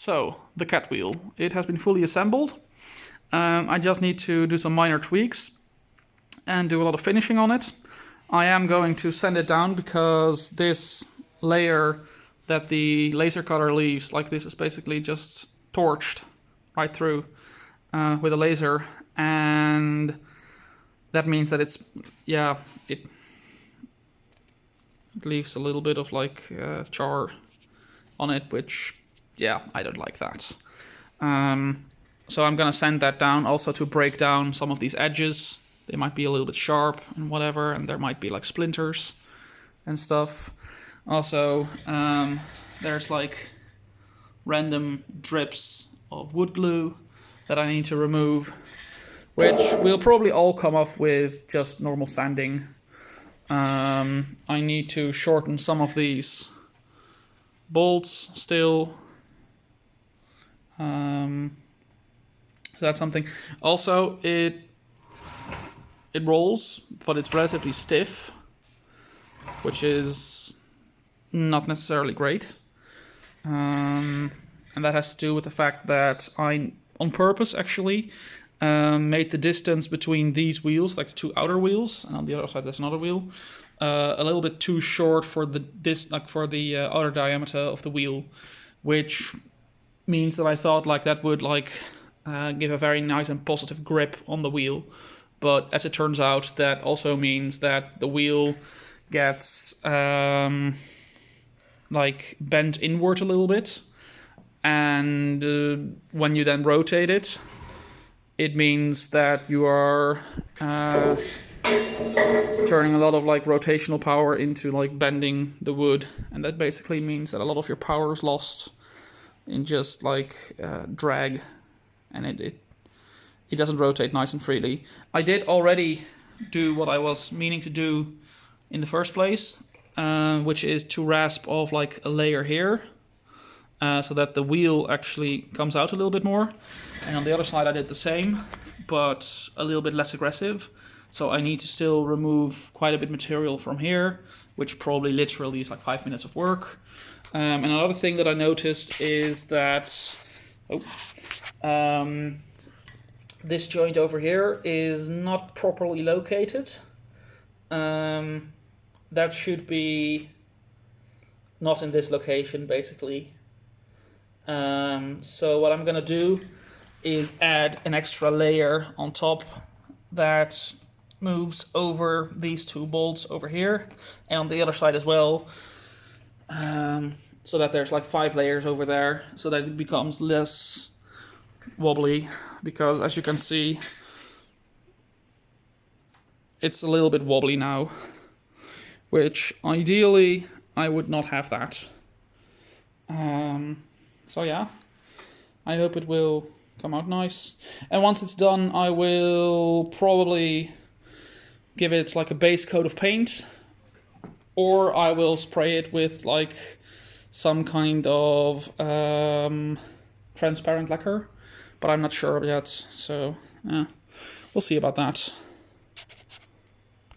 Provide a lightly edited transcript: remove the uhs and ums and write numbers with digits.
So, the cat wheel. It has been fully assembled. I just need to do some minor tweaks and do a lot of finishing on it. I am going to sand it down because this layer that the laser cutter leaves, like this, is basically just torched right through with a laser, and that means that it leaves a little bit of like char on it, which I don't like that. So I'm gonna sand that down also to break down some of these edges. They might be a little bit sharp and whatever, and there might be like splinters and stuff. Also, there's like random drips of wood glue that I need to remove, which will probably all come off with just normal sanding. I need to shorten some of these bolts still. So that's something. Also, it rolls, but it's relatively stiff, which is not necessarily great. And that has to do with the fact that I, on purpose actually, made the distance between these wheels, like the two outer wheels, and on the other side there's another wheel, a little bit too short for the outer diameter of the wheel, which means that I thought like that would give a very nice and positive grip on the wheel. But as it turns out, that also means that the wheel gets bent inward a little bit, and when you then rotate it, it means that you are turning a lot of rotational power into bending the wood, and that basically means that a lot of your power is lost in just drag, and it doesn't rotate nice and freely. I did already do what I was meaning to do in the first place, which is to rasp off a layer here, so that the wheel actually comes out a little bit more. And on the other side I did the same, but a little bit less aggressive. So I need to still remove quite a bit of material from here, which probably literally is 5 minutes of work. And another thing that I noticed is that this joint over here is not properly located. That should be not in this location, basically. So what I'm gonna do is add an extra layer on top that moves over these two bolts over here and on the other side as well, so that there's 5 layers over there, so that it becomes less wobbly, because as you can see it's a little bit wobbly now, which ideally I would not have that. So yeah, I hope it will come out nice, and once it's done I will probably give it a base coat of paint, or I will spray it with some kind of transparent lacquer, but I'm not sure yet, so yeah, we'll see about that.